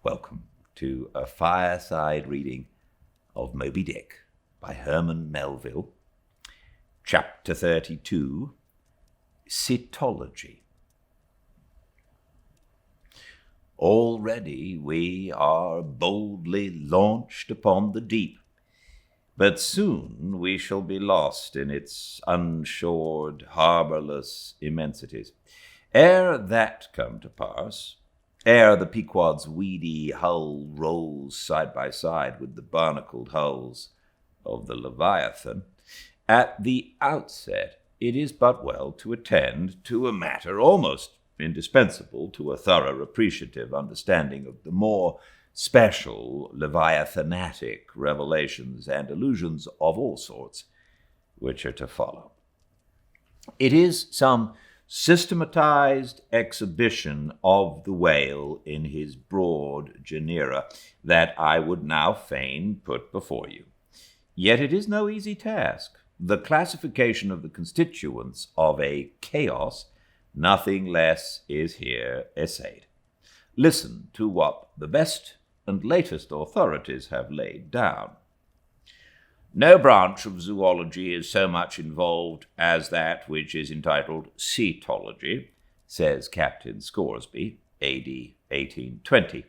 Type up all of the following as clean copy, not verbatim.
Welcome to a fireside reading of Moby Dick by Herman Melville, Chapter 32, Cetology. Already we are boldly launched upon the deep, but soon we shall be lost in its unshored, harbourless immensities. Ere that come to pass, ere the Pequod's weedy hull rolls side by side with the barnacled hulls of the Leviathan, at the outset it is but well to attend to a matter almost indispensable to a thorough appreciative understanding of the more special Leviathanatic revelations and allusions of all sorts which are to follow. It is some systematized exhibition of the whale in his broad genera that I would now fain put before you. Yet it is no easy task. The classification of the constituents of a chaos, nothing less, is here essayed. Listen to what the best and latest authorities have laid down. No branch of zoology is so much involved as that which is entitled cetology, says Captain Scoresby, A.D. 1820.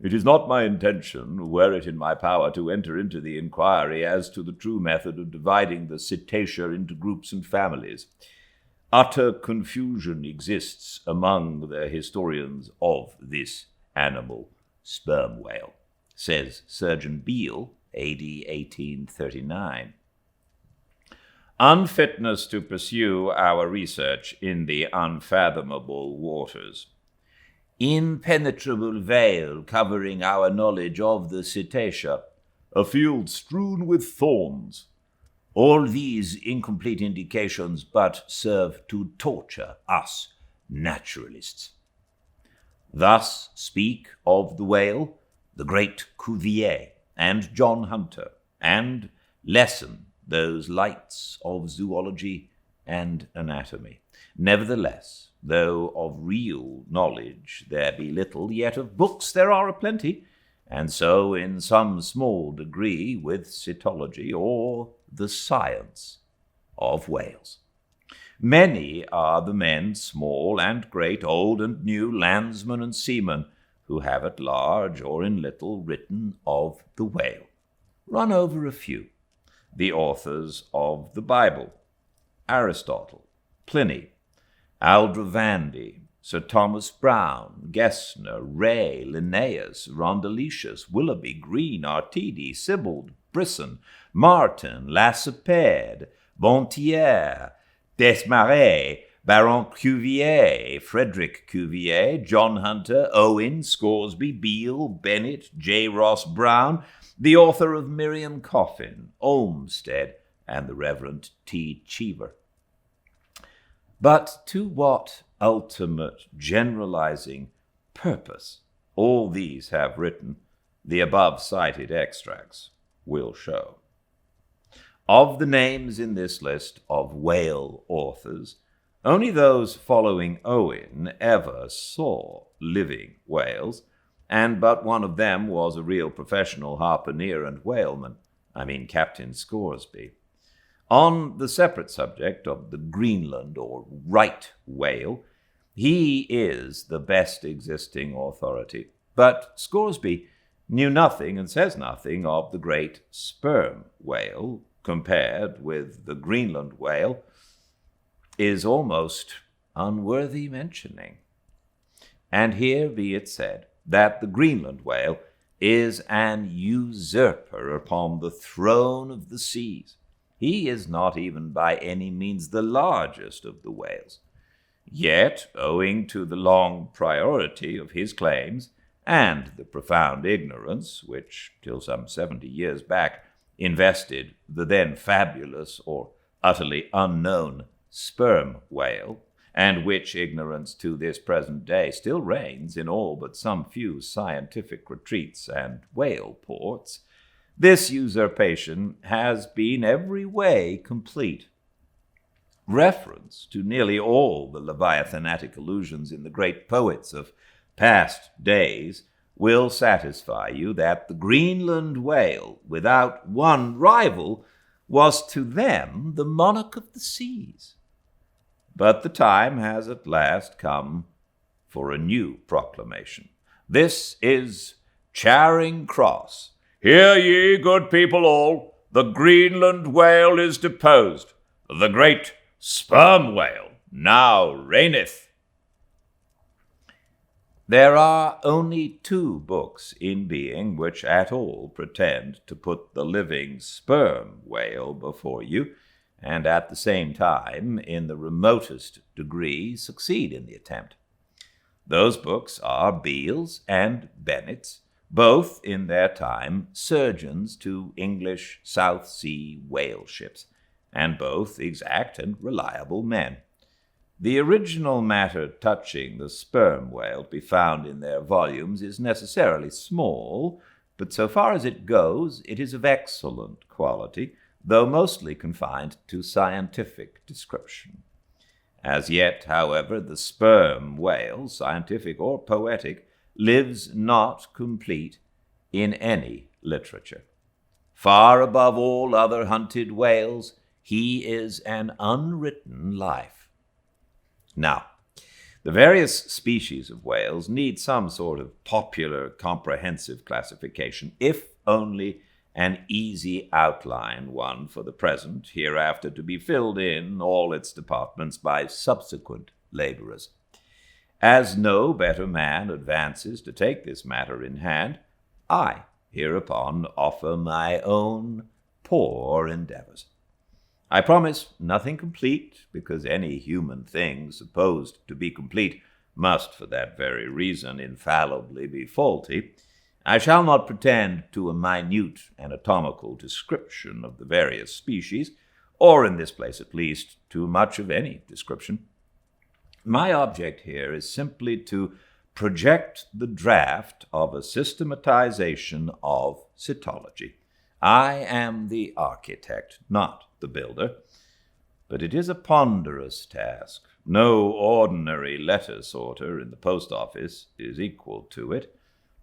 It is not my intention, were it in my power, to enter into the inquiry as to the true method of dividing the cetacea into groups and families. Utter confusion exists among the historians of this animal, sperm whale, says Surgeon Beale, A.D. 1839. Unfitness to pursue our research in the unfathomable waters. Impenetrable veil covering our knowledge of the cetacea, a field strewn with thorns. All these incomplete indications but serve to torture us naturalists. Thus speak of the whale the great Cuvier and John Hunter, and lessen those lights of zoology and anatomy. Nevertheless, though of real knowledge there be little, yet of books there are a plenty, and so in some small degree with cetology, or the science of whales. Many are the men, small and great, old and new, landsmen and seamen, who have at large or in little written of the whale. Run over a few. The authors of the Bible: Aristotle, Pliny, Aldrovandi, Sir Thomas Browne, Gesner, Ray, Linnaeus, Rondeletius, Willoughby, Green, Artedi, Sibbald, Brisson, Martin, Lacépède, Bontier, Desmarais, Baron Cuvier, Frederick Cuvier, John Hunter, Owen, Scoresby, Beale, Bennett, J. Ross Brown, the author of Miriam Coffin, Olmsted, and the Reverend T. Cheever. But to what ultimate generalizing purpose all these have written, the above-cited extracts will show. Of the names in this list of whale authors, only those following Owen ever saw living whales, and but one of them was a real professional harpooner and whaleman, Captain Scoresby. On the separate subject of the Greenland or right whale, he is the best existing authority. But Scoresby knew nothing and says nothing of the great sperm whale, compared with the Greenland whale, is almost unworthy mentioning. And here be it said that the Greenland whale is an usurper upon the throne of the seas. He is not even by any means the largest of the whales. Yet, owing to the long priority of his claims and the profound ignorance which, till some 70 years back, invested the then fabulous or utterly unknown sperm whale, and which ignorance to this present day still reigns in all but some few scientific retreats and whale ports, this usurpation has been every way complete. Reference to nearly all the Leviathanatic allusions in the great poets of past days will satisfy you that the Greenland whale, without one rival, was to them the monarch of the seas. But the time has at last come for a new proclamation. This is Charing Cross. Hear ye, good people all, the Greenland whale is deposed. The great sperm whale now reigneth. There are only two books in being which at all pretend to put the living sperm whale before you, and at the same time, in the remotest degree, succeed in the attempt. Those books are Beale's and Bennett's, both in their time surgeons to English South Sea whale ships, and both exact and reliable men. The original matter touching the sperm whale to be found in their volumes is necessarily small, but so far as it goes, it is of excellent quality, though mostly confined to scientific description. As yet, however, the sperm whale, scientific or poetic, lives not complete in any literature. Far above all other hunted whales, he is an unwritten life. Now, the various species of whales need some sort of popular, comprehensive classification, if only an easy outline one for the present, hereafter to be filled in all its departments by subsequent laborers. As no better man advances to take this matter in hand, I hereupon offer my own poor endeavors. I promise nothing complete, because any human thing supposed to be complete must for that very reason infallibly be faulty. I shall not pretend to a minute anatomical description of the various species, or in this place at least to much of any description. My object here is simply to project the draft of a systematization of cytology. I am the architect, not the builder, but it is a ponderous task. No ordinary letter sorter in the post office is equal to it.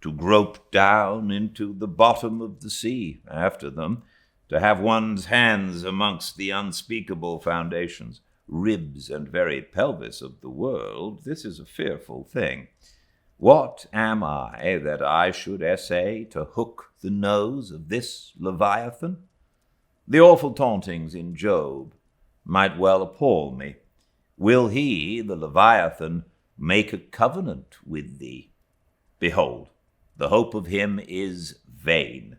To grope down into the bottom of the sea after them, to have one's hands amongst the unspeakable foundations, ribs and very pelvis of the world, this is a fearful thing. What am I that I should essay to hook the nose of this Leviathan? The awful tauntings in Job might well appall me. Will he, the Leviathan, make a covenant with thee? Behold, the hope of him is vain.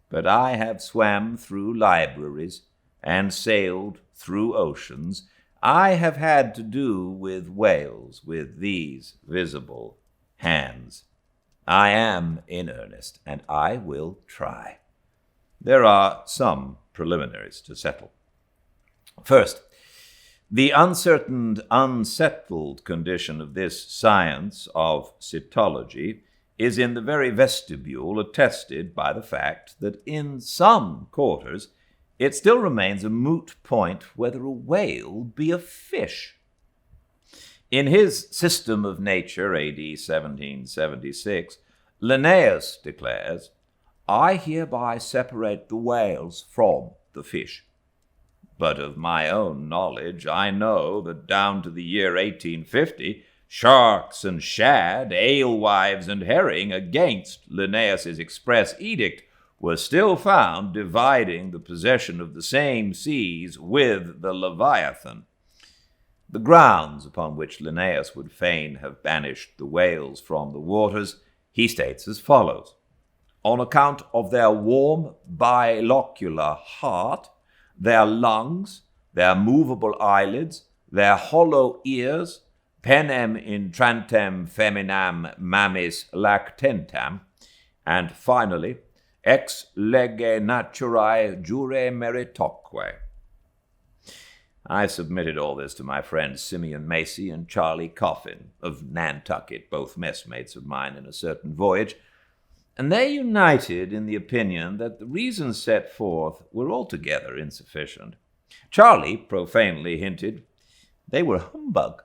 But I have swam through libraries and sailed through oceans. I have had to do with whales with these visible hands. I am in earnest, and I will try. There are some preliminaries to settle. First, the uncertain, unsettled condition of this science of cytology is in the very vestibule attested by the fact that in some quarters it still remains a moot point whether a whale be a fish. In his System of Nature, A.D. 1776, Linnaeus declares, "I hereby separate the whales from the fish." But of my own knowledge, I know that down to the year 1850, sharks and shad, alewives and herring, against Linnaeus's express edict, were still found dividing the possession of the same seas with the Leviathan. The grounds upon which Linnaeus would fain have banished the whales from the waters, he states as follows: "On account of their warm bilocular heart, their lungs, their movable eyelids, their hollow ears, penem intrantem feminam mammis lactentam, and finally, ex lege naturae jure meritoque." I submitted all this to my friends Simeon Macy and Charlie Coffin of Nantucket, both messmates of mine in a certain voyage, and they united in the opinion that the reasons set forth were altogether insufficient. Charlie profanely hinted they were humbug.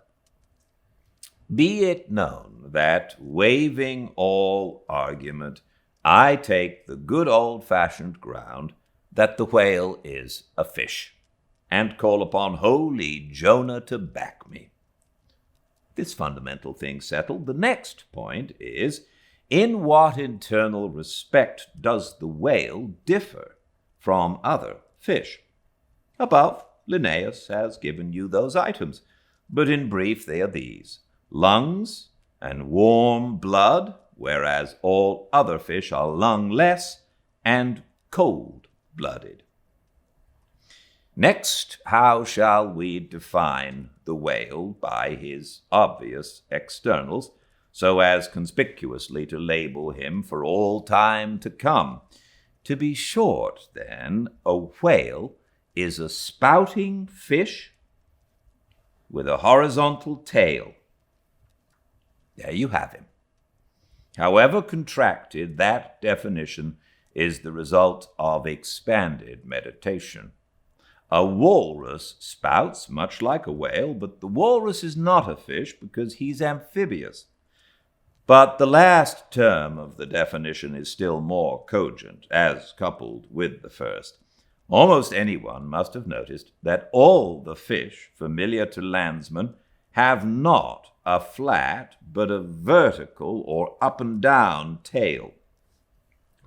Be it known that, waiving all argument, I take the good old-fashioned ground that the whale is a fish, and call upon holy Jonah to back me. This fundamental thing settled, the next point is, in what internal respect does the whale differ from other fish? Above, Linnaeus has given you those items, but in brief they are these: lungs and warm blood, whereas all other fish are lungless and cold-blooded. Next, how shall we define the whale by his obvious externals, so as conspicuously to label him for all time to come? To be short, then, a whale is a spouting fish with a horizontal tail. There you have him. However contracted, that definition is the result of expanded meditation. A walrus spouts much like a whale, but the walrus is not a fish because he's amphibious. But the last term of the definition is still more cogent, as coupled with the first. Almost anyone must have noticed that all the fish familiar to landsmen have not a flat but a vertical or up and down tail,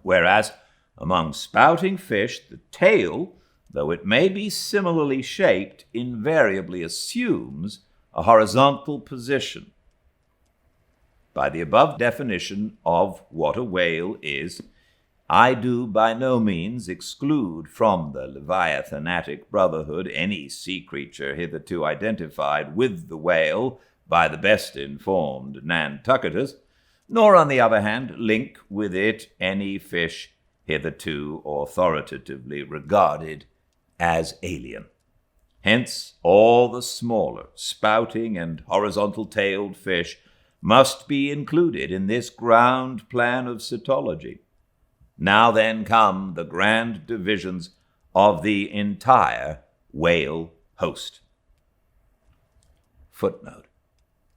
whereas among spouting fish the tail, though it may be similarly shaped, invariably assumes a horizontal position. By the above definition of what a whale is, I do by no means exclude from the Leviathanatic Brotherhood any sea creature hitherto identified with the whale by the best informed Nantucketers, nor, on the other hand, link with it any fish hitherto authoritatively regarded as alien. Hence, all the smaller, spouting and horizontal-tailed fish must be included in this ground plan of cetology. Now then come the grand divisions of the entire whale host. Footnote: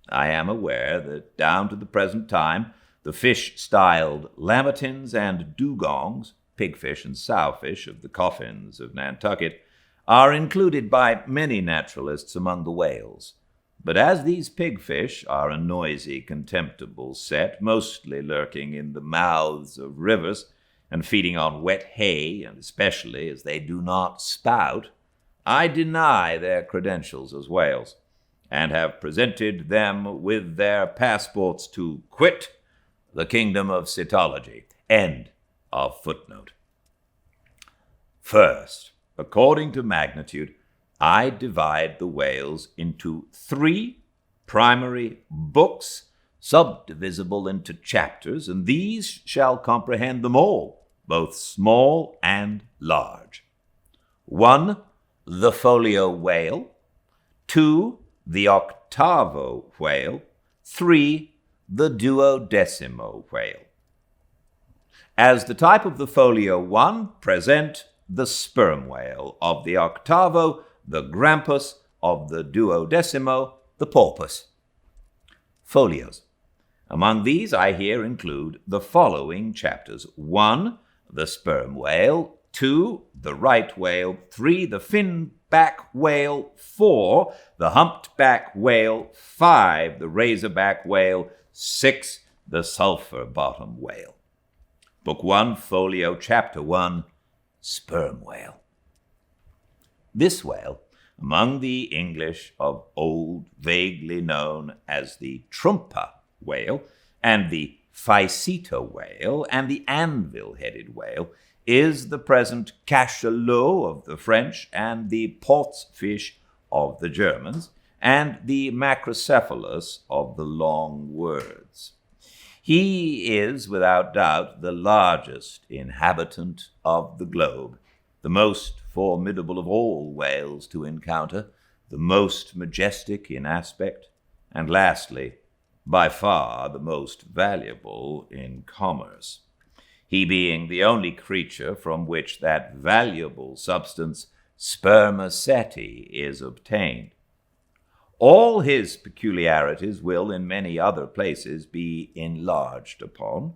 I am aware that down to the present time, the fish styled lammatins and dugongs, pigfish and sowfish of the coffins of Nantucket, are included by many naturalists among the whales. But as these pigfish are a noisy, contemptible set, mostly lurking in the mouths of rivers and feeding on wet hay, and especially as they do not spout, I deny their credentials as whales, and have presented them with their passports to quit the kingdom of cetology. End of footnote. First, according to magnitude, I divide the whales into 3 primary books, subdivisible into chapters, and these shall comprehend them all, both small and large. 1, the folio whale. 2, the octavo whale. 3, the duodecimo whale. As the type of the folio 1, present the sperm whale; of the octavo, the grampus; of the duodecimo, the porpoise. Folios. Among these I here include the following chapters: 1, the sperm whale; 2, the right whale; 3, the finback whale; 4, the humped-back whale; 5, the razorback whale; 6, the sulphur-bottom whale. Book 1, Folio, Chapter 1, Sperm Whale. This whale, among the English of old vaguely known as the trumpa whale, and the Physeter whale, and the anvil-headed whale, is the present cachalot of the French, and the potzfish of the Germans, and the macrocephalus of the long words. He is, without doubt, the largest inhabitant of the globe, the most formidable of all whales to encounter, the most majestic in aspect, and lastly, by far the most valuable in commerce, he being the only creature from which that valuable substance, spermaceti, is obtained. All his peculiarities will in many other places be enlarged upon.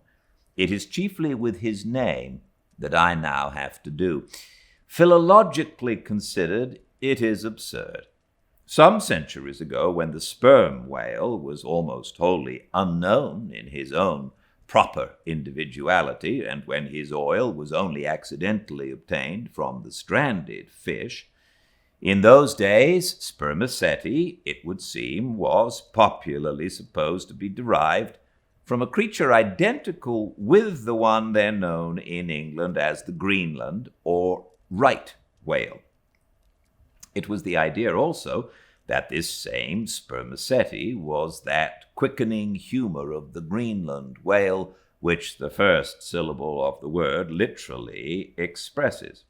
It is chiefly with his name that I now have to do. Philologically considered, it is absurd. Some centuries ago, when the sperm whale was almost wholly unknown in his own proper individuality, and when his oil was only accidentally obtained from the stranded fish, in those days, spermaceti, it would seem, was popularly supposed to be derived from a creature identical with the one then known in England as the Greenland or right whale. It was the idea also that this same spermaceti was that quickening humor of the Greenland whale which the first syllable of the word literally expresses.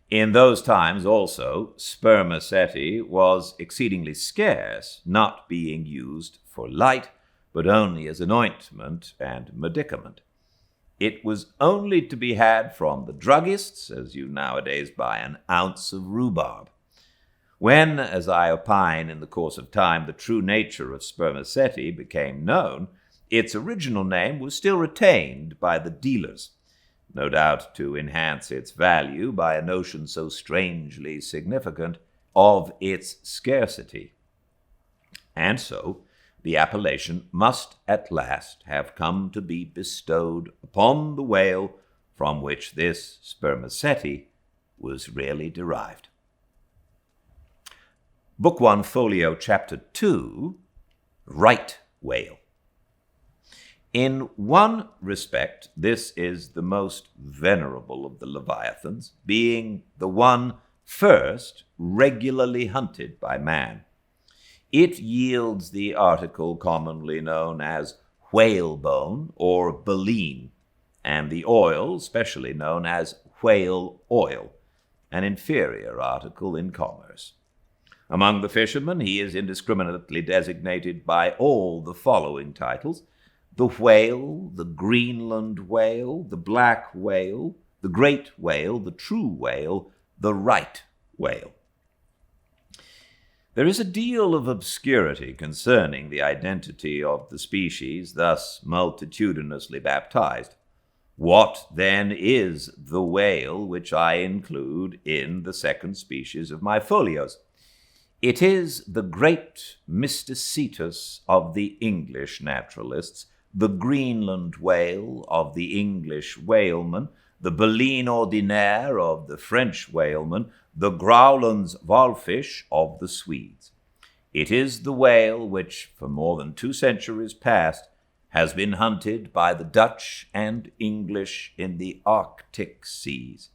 In those times also, spermaceti was exceedingly scarce, not being used for light, but only as an ointment and medicament. It was only to be had from the druggists, as you nowadays buy an ounce of rhubarb. When, as I opine in the course of time, the true nature of spermaceti became known, its original name was still retained by the dealers, no doubt to enhance its value by a notion so strangely significant of its scarcity. And so the appellation must at last have come to be bestowed upon the whale from which this spermaceti was really derived. Book 1, Folio, Chapter 2, Right Whale. In one respect, this is the most venerable of the Leviathans, being the one first regularly hunted by man. It yields the article commonly known as whalebone or baleen, and the oil specially known as whale oil, an inferior article in commerce. Among the fishermen, he is indiscriminately designated by all the following titles: the whale, the Greenland whale, the black whale, the great whale, the true whale, the right whale. There is a deal of obscurity concerning the identity of the species thus multitudinously baptized. What, then, is the whale which I include in the second species of my folios? It is the great Mysticetus of the English naturalists, the Greenland whale of the English whalemen, the baleen ordinaire of the French whalemen, the Growland's walfish of the Swedes. It is the whale which, for more than 2 centuries past, has been hunted by the Dutch and English in the Arctic seas.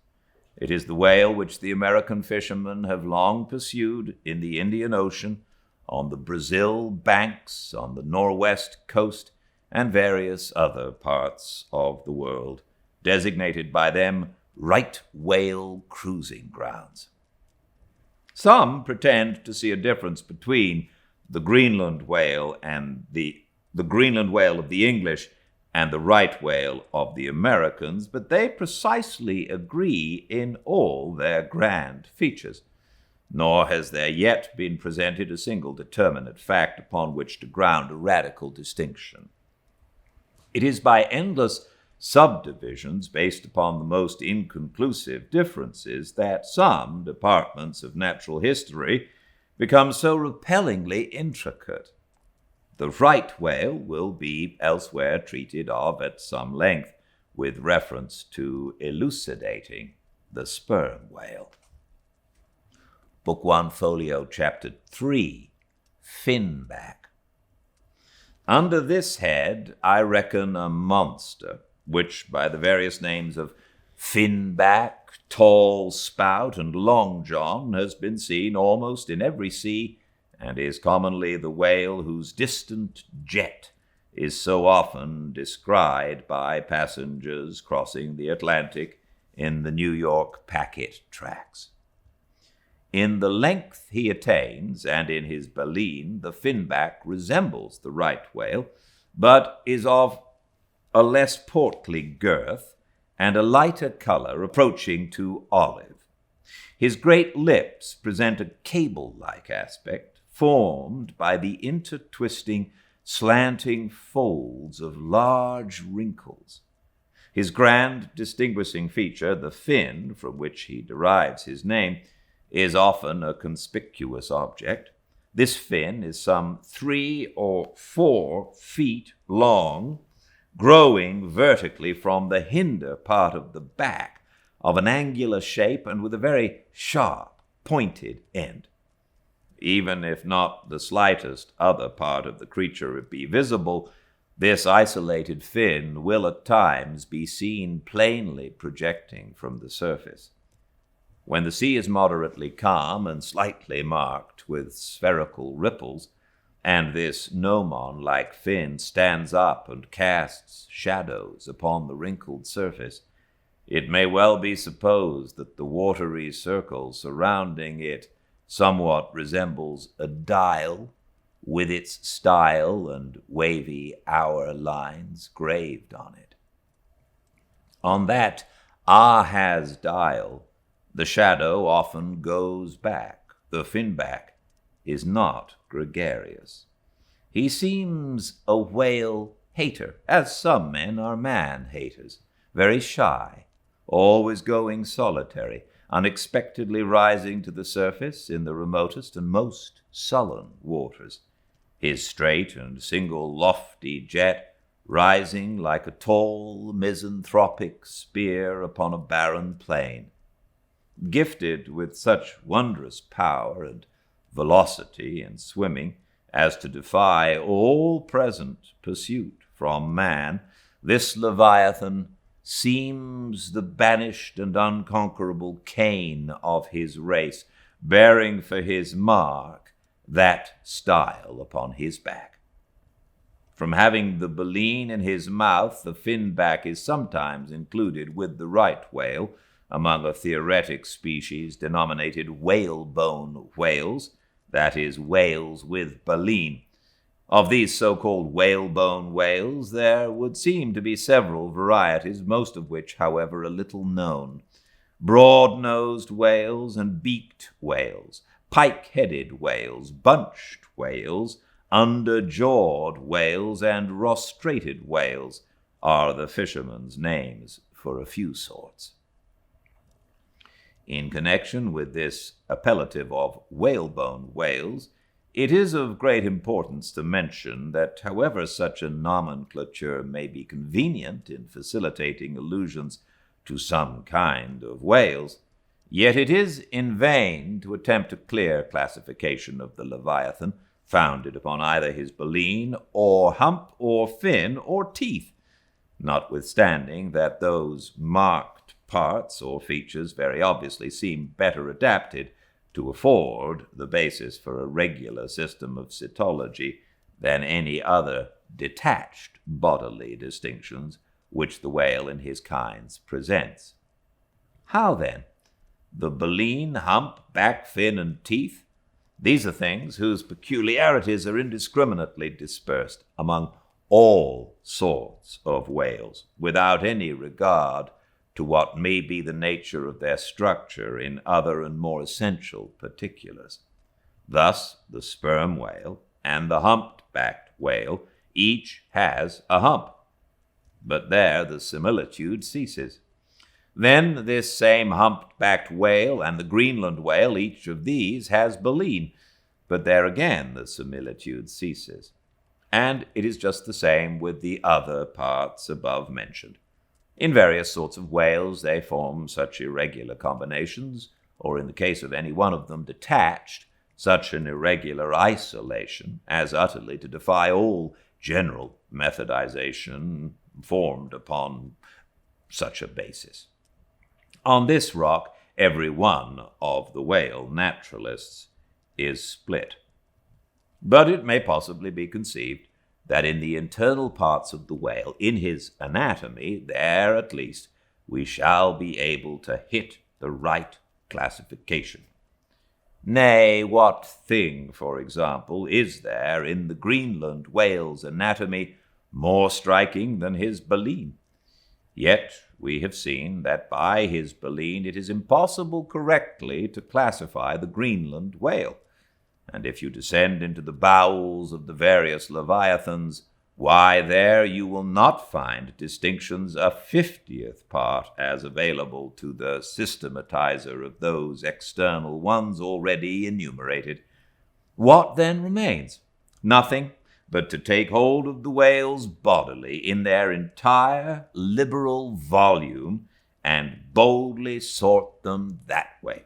It is the whale which the American fishermen have long pursued in the Indian Ocean, on the Brazil banks, on the Northwest coast, and various other parts of the world, designated by them right whale cruising grounds. Some pretend to see a difference between the Greenland whale and the Greenland whale of the English and the right whale of the Americans, but they precisely agree in all their grand features. Nor has there yet been presented a single determinate fact upon which to ground a radical distinction. It is by endless subdivisions based upon the most inconclusive differences that some departments of natural history become so repellingly intricate. The right whale will be elsewhere treated of at some length with reference to elucidating the sperm whale. Book 1, Folio, Chapter 3, Finback. Under this head I reckon a monster, which by the various names of finback, tall spout, and long john has been seen almost in every sea, and is commonly the whale whose distant jet is so often descried by passengers crossing the Atlantic in the New York packet tracks. In the length he attains, and in his baleen, the finback resembles the right whale, but is of a less portly girth and a lighter color approaching to olive. His great lips present a cable-like aspect, formed by the intertwisting, slanting folds of large wrinkles. His grand distinguishing feature, the fin, from which he derives his name, is often a conspicuous object. This fin is some 3 or 4 feet long, growing vertically from the hinder part of the back, of an angular shape and with a very sharp, pointed end. Even if not the slightest other part of the creature be visible, this isolated fin will at times be seen plainly projecting from the surface. When the sea is moderately calm and slightly marked with spherical ripples, and this gnomon-like fin stands up and casts shadows upon the wrinkled surface, it may well be supposed that the watery circle surrounding it somewhat resembles a dial, with its style and wavy hour lines graved on it. On that Ahaz dial, the shadow often goes back. The finback is not gregarious. He seems a whale-hater, as some men are man-haters, very shy, always going solitary, unexpectedly rising to the surface in the remotest and most sullen waters, his straight and single lofty jet rising like a tall misanthropic spear upon a barren plain. Gifted with such wondrous power and velocity in swimming as to defy all present pursuit from man, this Leviathan seems the banished and unconquerable Cain of his race, bearing for his mark that style upon his back. From having the baleen in his mouth, the finback is sometimes included with the right whale among a theoretic species denominated whalebone whales, that is, whales with baleen. Of these so-called whalebone whales, there would seem to be several varieties, most of which, however, are little known. Broad-nosed whales and beaked whales, pike-headed whales, bunched whales, under-jawed whales, and rostrated whales are the fishermen's names for a few sorts. In connection with this appellative of whalebone whales, it is of great importance to mention that however such a nomenclature may be convenient in facilitating allusions to some kind of whales, yet it is in vain to attempt a clear classification of the Leviathan, founded upon either his baleen, or hump, or fin, or teeth, notwithstanding that those marked parts or features very obviously seem better adapted to afford the basis for a regular system of cytology than any other detached bodily distinctions which the whale and his kinds presents. How then? The baleen, hump, back, fin, and teeth? These are things whose peculiarities are indiscriminately dispersed among all sorts of whales, without any regard to what may be the nature of their structure in other and more essential particulars. Thus, the sperm whale and the humped-backed whale each has a hump, but there the similitude ceases. Then this same humped-backed whale and the Greenland whale, each of these has baleen, but there again the similitude ceases. And it is just the same with the other parts above mentioned. In various sorts of whales they form such irregular combinations, or in the case of any one of them detached, such an irregular isolation as utterly to defy all general methodization formed upon such a basis. On this rock, every one of the whale naturalists is split. But it may possibly be conceived that in the internal parts of the whale, in his anatomy, there at least, we shall be able to hit the right classification. Nay, what thing, for example, is there in the Greenland whale's anatomy more striking than his baleen? Yet we have seen that by his baleen it is impossible correctly to classify the Greenland whale, And if you descend into the bowels of the various leviathans, why, there you will not find distinctions a 50th part as available to the systematizer of those external ones already enumerated. What then remains? Nothing but to take hold of the whales bodily in their entire liberal volume and boldly sort them that way.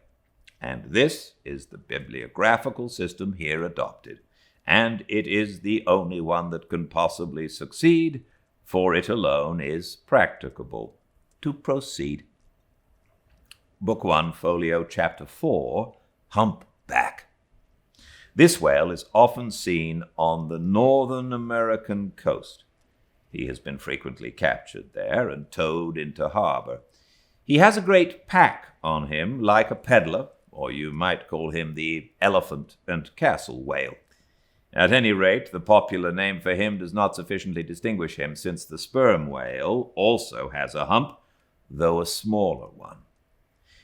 And this is the bibliographical system here adopted, and it is the only one that can possibly succeed, for it alone is practicable. To proceed. Book 1, Folio, Chapter 4, Humpback. This whale is often seen on the Northern American coast. He has been frequently captured there and towed into harbor. He has a great pack on him, like a peddler, or you might call him the elephant and castle whale. At any rate, the popular name for him does not sufficiently distinguish him, since the sperm whale also has a hump, though a smaller one.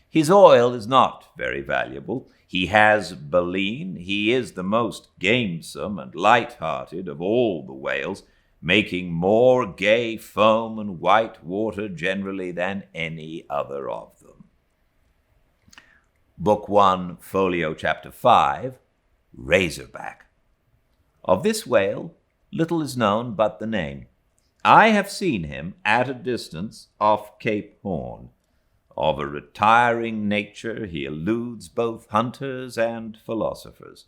His oil is not very valuable. He has baleen. He is the most gamesome and light-hearted of all the whales, making more gay foam and white water generally than any other of them. Book 1, Folio, Chapter 5, Razorback. Of this whale, little is known but the name. I have seen him at a distance off Cape Horn. Of a retiring nature, he eludes both hunters and philosophers.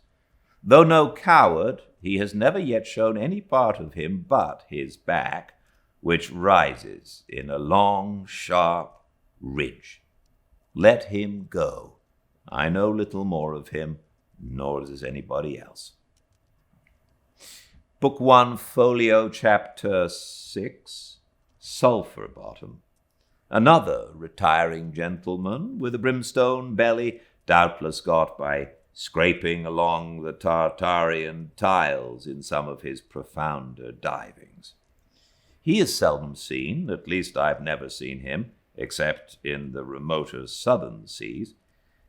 Though no coward, he has never yet shown any part of him but his back, which rises in a long, sharp ridge. Let him go. I know little more of him, nor does anybody else. Book 1, Folio, Chapter 6, Sulphur Bottom. Another retiring gentleman with a brimstone belly, doubtless got by scraping along the Tartarian tiles in some of his profounder divings. He is seldom seen, at least I've never seen him, except in the remoter southern seas,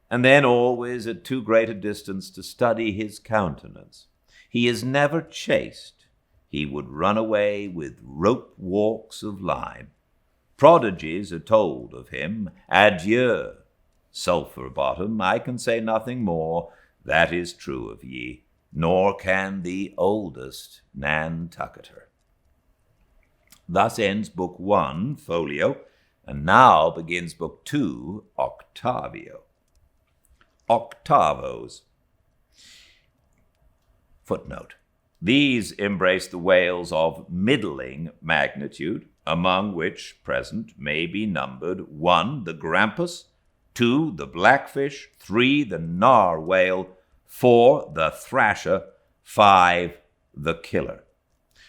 and then always at too great a distance to study his countenance. He is never chased. He would run away with rope walks of line. Prodigies are told of him. Adieu, Sulphur Bottom, I can say nothing more. That is true of ye, nor can the oldest Nantucketer. Thus ends Book 1, Folio, and now begins Book 2, Octavio. Octavos. Footnote. These embrace the whales of middling magnitude, among which present may be numbered 1, the grampus, 2, the blackfish, 3, the narwhale, 4, the thrasher, 5, the killer.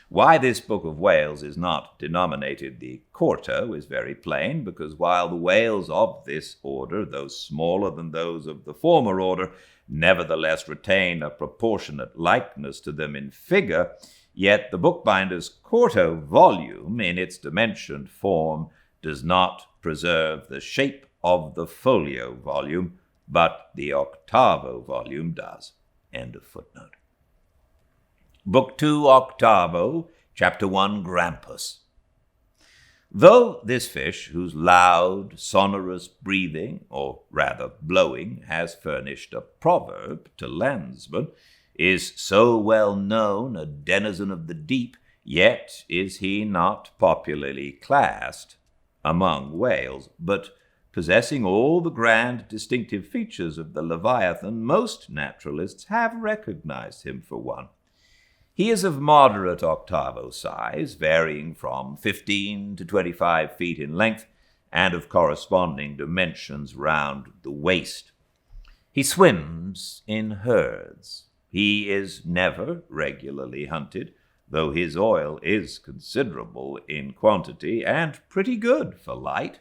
Why this book of whales is not denominated the quarto is very plain, because while the whales of this order, though smaller than those of the former order, nevertheless retain a proportionate likeness to them in figure, yet the bookbinder's quarto volume, in its dimensioned form, does not preserve the shape of the folio volume, but the octavo volume does. End of footnote. Book 2, Octavo, Chapter 1, Grampus. Though this fish, whose loud, sonorous breathing, or rather blowing, has furnished a proverb to landsmen, is so well known a denizen of the deep, yet is he not popularly classed among whales, but possessing all the grand distinctive features of the Leviathan, most naturalists have recognized him for one. He is of moderate octavo size, varying from 15 to 25 feet in length, and of corresponding dimensions round the waist. He swims in herds. He is never regularly hunted, though his oil is considerable in quantity and pretty good for light.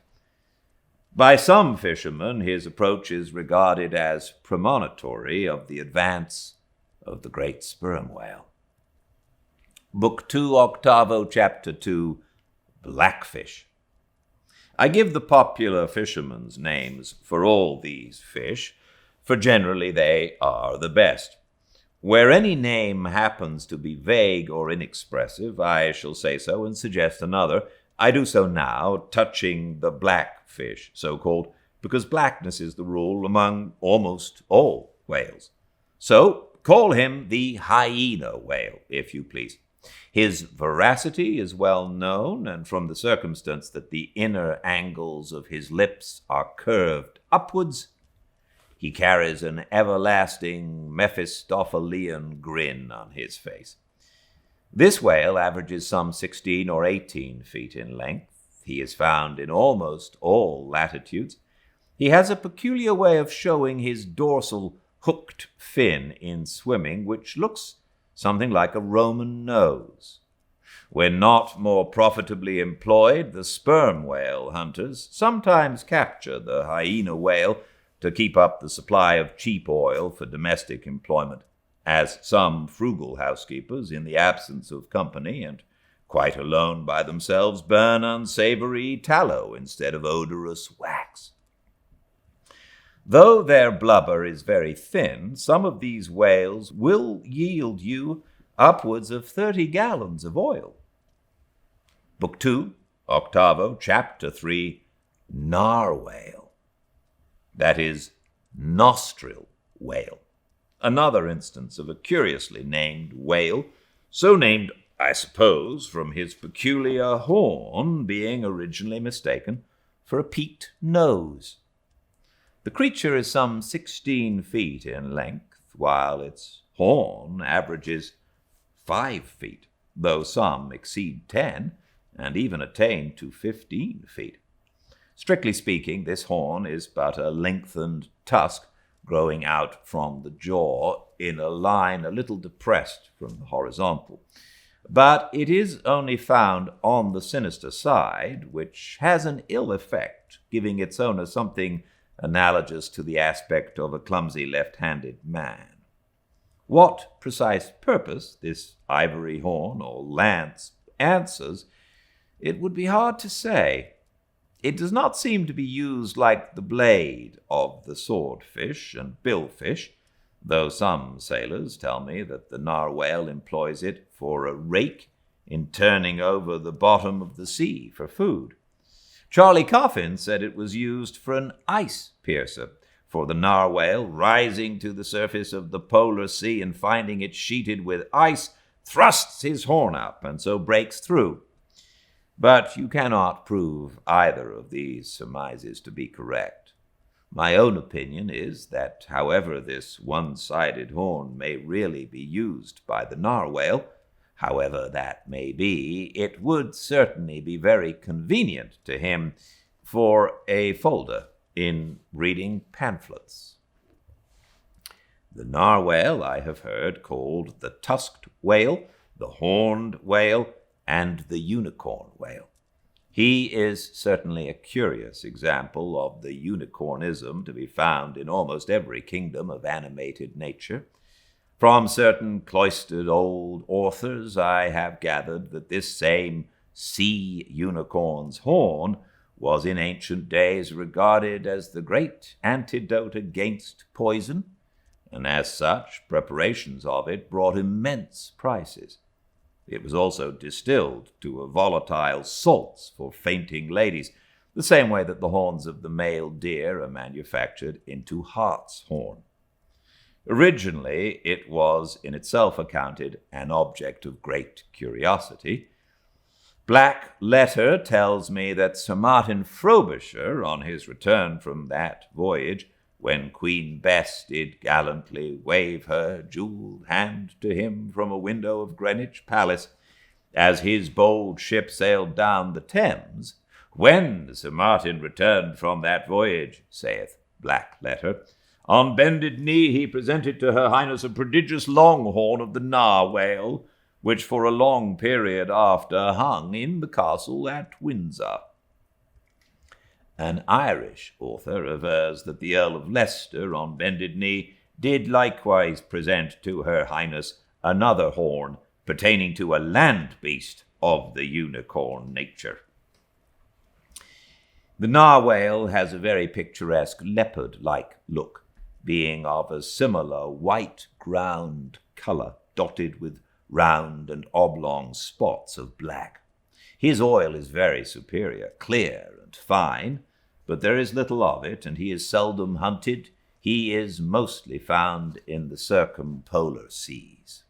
By some fishermen, his approach is regarded as premonitory of the advance of the great sperm whale. Book 2, Octavo, Chapter 2, Blackfish. I give the popular fishermen's names for all these fish, for generally they are the best. Where any name happens to be vague or inexpressive, I shall say so and suggest another. I do so now, touching the blackfish, so-called, because blackness is the rule among almost all whales. So call him the hyena whale, if you please. His voracity is well known, and from the circumstance that the inner angles of his lips are curved upwards, he carries an everlasting Mephistophelian grin on his face. This whale averages some 16 or 18 feet in length. He is found in almost all latitudes. He has a peculiar way of showing his dorsal hooked fin in swimming, which looks something like a Roman nose. When not more profitably employed, the sperm whale hunters sometimes capture the hyena whale to keep up the supply of cheap oil for domestic employment, as some frugal housekeepers, in the absence of company and quite alone by themselves, burn unsavory tallow instead of odorous wax. Though their blubber is very thin, some of these whales will yield you upwards of 30 gallons of oil. Book 2, Octavo, Chapter 3, Narwhale. That is, nostril whale. Another instance of a curiously named whale, so named, I suppose, from his peculiar horn being originally mistaken for a peaked nose. The creature is some 16 feet in length, while its horn averages 5 feet, though some exceed 10 and even attain to 15 feet. Strictly speaking, this horn is but a lengthened tusk growing out from the jaw in a line a little depressed from the horizontal. But it is only found on the sinister side, which has an ill effect, giving its owner something analogous to the aspect of a clumsy left-handed man. What precise purpose this ivory horn or lance answers, it would be hard to say. It does not seem to be used like the blade of the swordfish and billfish, though some sailors tell me that the narwhale employs it for a rake in turning over the bottom of the sea for food. Charlie Coffin said it was used for an ice piercer, for the narwhale, rising to the surface of the polar sea and finding it sheeted with ice, thrusts his horn up and so breaks through. But you cannot prove either of these surmises to be correct. My own opinion is that, however this one-sided horn may really be used by the narwhale, however that may be, it would certainly be very convenient to him for a folder in reading pamphlets. The narwhale I have heard called the tusked whale, the horned whale, and the unicorn whale. He is certainly a curious example of the unicornism to be found in almost every kingdom of animated nature. From certain cloistered old authors I have gathered that this same sea unicorn's horn was in ancient days regarded as the great antidote against poison, and as such preparations of it brought immense prices. It was also distilled to a volatile salts for fainting ladies, the same way that the horns of the male deer are manufactured into hartshorn. Originally, it was in itself accounted an object of great curiosity. Black Letter tells me that Sir Martin Frobisher, on his return from that voyage, when Queen Bess did gallantly wave her jewelled hand to him from a window of Greenwich Palace, as his bold ship sailed down the Thames, when Sir Martin returned from that voyage, saith Black Letter, on bended knee he presented to her highness a prodigious longhorn of the narwhale, which for a long period after hung in the castle at Windsor. An Irish author avers that the Earl of Leicester, on bended knee, did likewise present to her highness another horn pertaining to a land beast of the unicorn nature. The narwhale has a very picturesque leopard-like look, being of a similar white ground color, dotted with round and oblong spots of black. His oil is very superior, clear and fine, but there is little of it, and he is seldom hunted. He is mostly found in the circumpolar seas.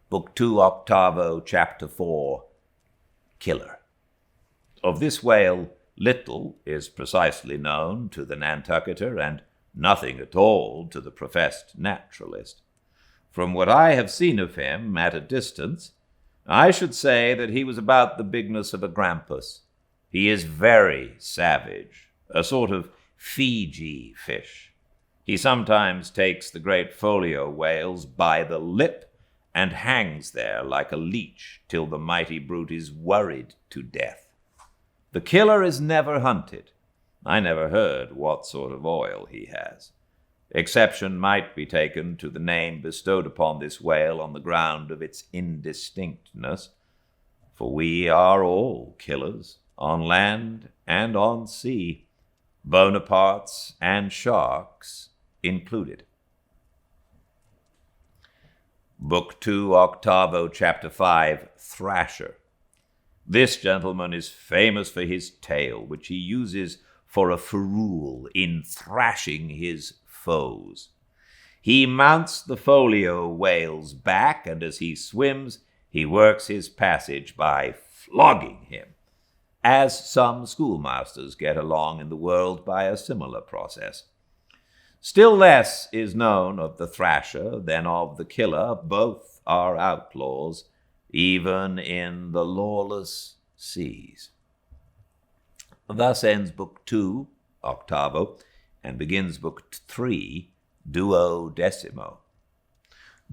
Book 2, 8vo, Chapter 4, Killer. Of this whale, little is precisely known to the Nantucketer, and nothing at all to the professed naturalist. From what I have seen of him at a distance, I should say that he was about the bigness of a grampus. He is very savage, a sort of Fiji fish. He sometimes takes the great folio whales by the lip and hangs there like a leech till the mighty brute is worried to death. The killer is never hunted. I never heard what sort of oil he has. Exception might be taken to the name bestowed upon this whale on the ground of its indistinctness, for we are all killers, on land and on sea, Bonapartes and sharks included. Book 2, 8vo, Chapter 5, Thrasher. This gentleman is famous for his tail, which he uses for a ferule in thrashing his foes. He mounts the folio whale's back, and as he swims, he works his passage by flogging him, as some schoolmasters get along in the world by a similar process. Still less is known of the thrasher than of the killer. Both are outlaws, even in the lawless seas. Thus ends Book 2, 8vo, and begins Book 3, 12mo.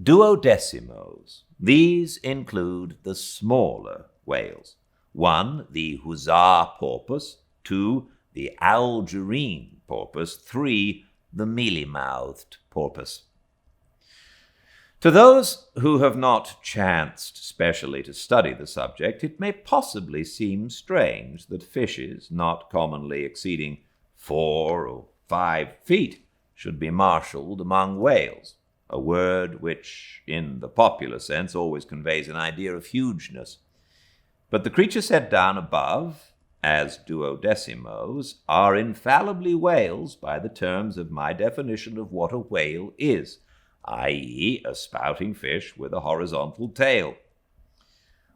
Duodecimos. These include the smaller whales. 1, the huzzar porpoise. 2, the Algerine porpoise. 3, the mealy-mouthed porpoise. To those who have not chanced specially to study the subject, it may possibly seem strange that fishes not commonly exceeding 4 or 5 feet should be marshaled among whales, a word which, in the popular sense, always conveys an idea of hugeness. But the creatures set down above as duodecimos are infallibly whales by the terms of my definition of what a whale is, i.e., a spouting fish with a horizontal tail.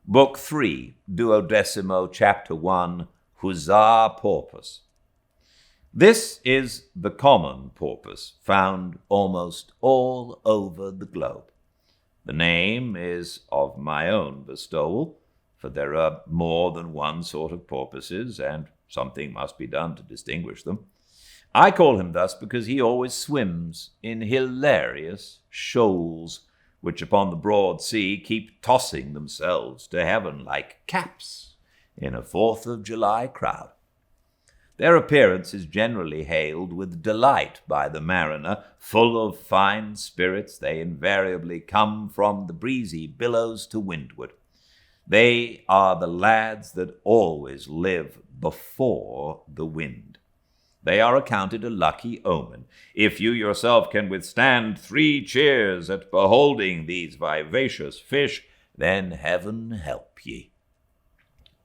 Book 3, 12mo, Chapter 1, Huzzar Porpoise. This is the common porpoise, found almost all over the globe. The name is of my own bestowal, for there are more than one sort of porpoises, and something must be done to distinguish them. I call him thus because he always swims in hilarious shoals, which upon the broad sea keep tossing themselves to heaven like caps in a 4th of July crowd. Their appearance is generally hailed with delight by the mariner. Full of fine spirits, they invariably come from the breezy billows to windward. They are the lads that always live before the wind. They are accounted a lucky omen. If you yourself can withstand 3 cheers at beholding these vivacious fish, then heaven help ye.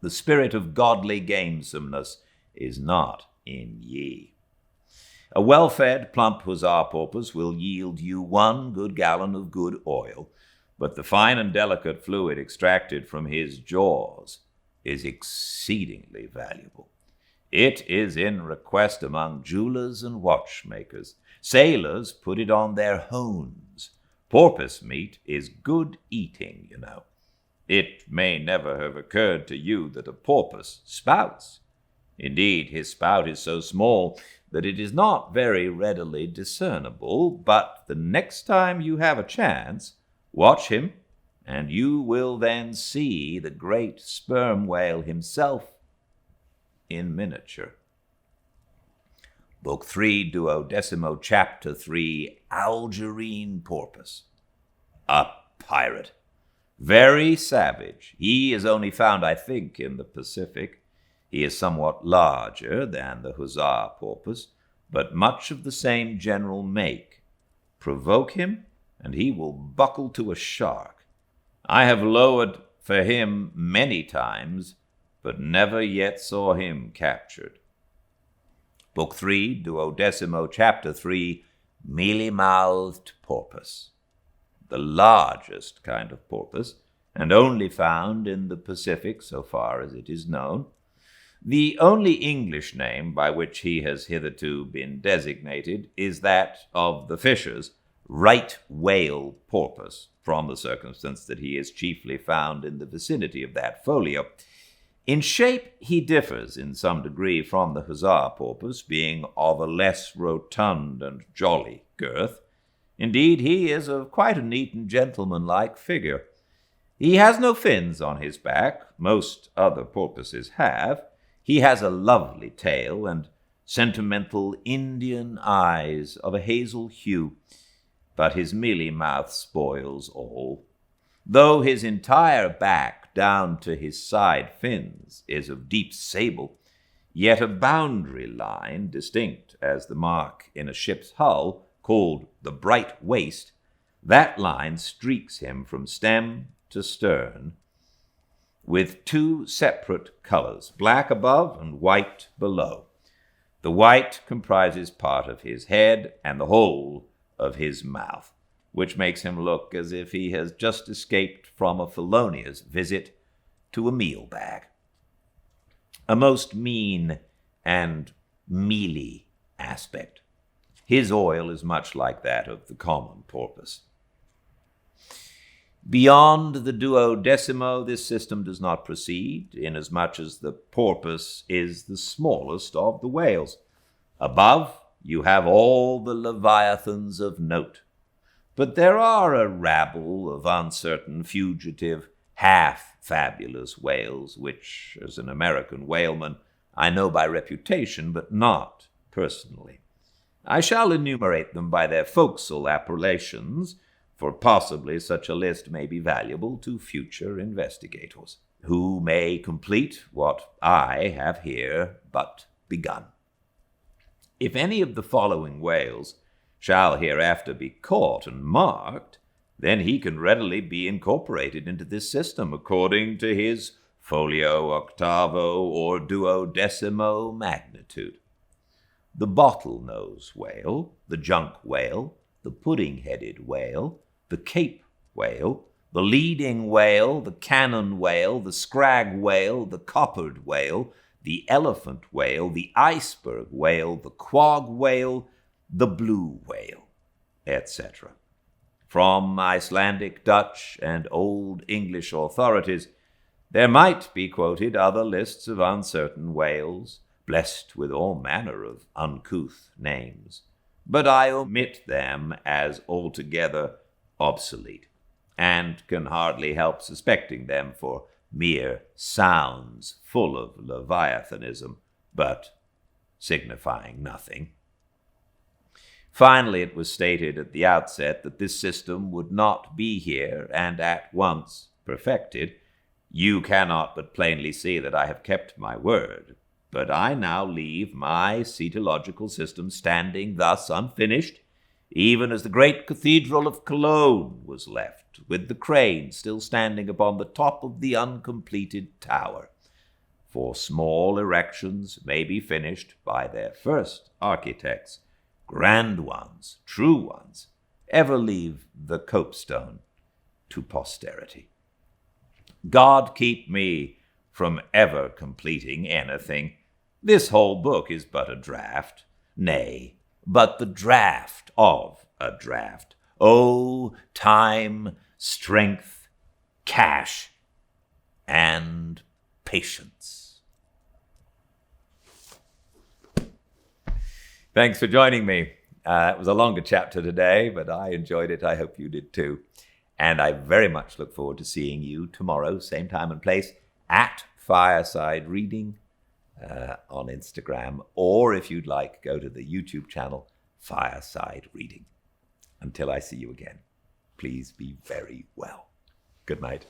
The spirit of godly gamesomeness is not in ye. A well-fed, plump huzzar porpoise will yield you 1 good gallon of good oil, but the fine and delicate fluid extracted from his jaws is exceedingly valuable. It is in request among jewelers and watchmakers. Sailors put it on their hones. Porpoise meat is good eating, you know. It may never have occurred to you that a porpoise spouts. Indeed, his spout is so small that it is not very readily discernible, but the next time you have a chance, watch him, and you will then see the great sperm whale himself in miniature. Book 3, 12mo, Chapter 3, Algerine porpoise. A pirate. Very savage. He is only found, I think, in the Pacific. He is somewhat larger than the huzzar porpoise, but much of the same general make. Provoke him, and he will buckle to a shark. I have lowered for him many times, but never yet saw him captured. Book 3, 12th, Chapter 3, Mealy-mouthed Porpoise. The largest kind of porpoise, and only found in the Pacific so far as it is known. The only English name by which he has hitherto been designated is that of the fishers, right whale porpoise, from the circumstance that he is chiefly found in the vicinity of that folio. In shape, he differs in some degree from the huzzar porpoise, being of a less rotund and jolly girth. Indeed, he is of quite a neat and gentlemanlike figure. He has no fins on his back, most other porpoises have. He has a lovely tail and sentimental Indian eyes of a hazel hue, but his mealy mouth spoils all. Though his entire back, down to his side fins, is of deep sable, yet a boundary line, distinct as the mark in a ship's hull, called the bright waist, that line streaks him from stem to stern with two separate colors, black above and white below. The white comprises part of his head and the whole of his mouth, which makes him look as if he has just escaped from a felonious visit to a meal bag. A most mean and mealy aspect. His oil is much like that of the common porpoise. Beyond the 12th, this system does not proceed, inasmuch as the porpoise is the smallest of the whales. Above, you have all the leviathans of note. But there are a rabble of uncertain, fugitive, half-fabulous whales, which, as an American whaleman, I know by reputation, but not personally. I shall enumerate them by their forecastle appellations, for possibly such a list may be valuable to future investigators, who may complete what I have here but begun. If any of the following whales shall hereafter be caught and marked, then he can readily be incorporated into this system according to his folio, octavo, or 12th magnitude. The bottle-nose whale, the junk whale, the pudding-headed whale, the cape whale, the leading whale, the cannon whale, the scrag whale, the coppered whale, the elephant whale, the iceberg whale, the quag whale, the blue whale, etc. From Icelandic, Dutch, and Old English authorities, there might be quoted other lists of uncertain whales, blessed with all manner of uncouth names, but I omit them as altogether obsolete, and can hardly help suspecting them for mere sounds full of leviathanism, but signifying nothing. Finally, it was stated at the outset that this system would not be here and at once perfected. You cannot but plainly see that I have kept my word, but I now leave my cetological system standing thus unfinished, even as the great cathedral of Cologne was left, with the crane still standing upon the top of the uncompleted tower. For small erections may be finished by their first architects. Grand ones, true ones, ever leave the copestone to posterity. God keep me from ever completing anything. This whole book is but a draft, nay, but the draft of a draft. Oh, time, strength, cash, and patience. Thanks for joining me. It was a longer chapter today, but I enjoyed it. I hope you did too. And I very much look forward to seeing you tomorrow, same time and place, at Fireside Reading on Instagram, or if you'd like, go to the YouTube channel, Fireside Reading. Until I see you again, please be very well. Good night.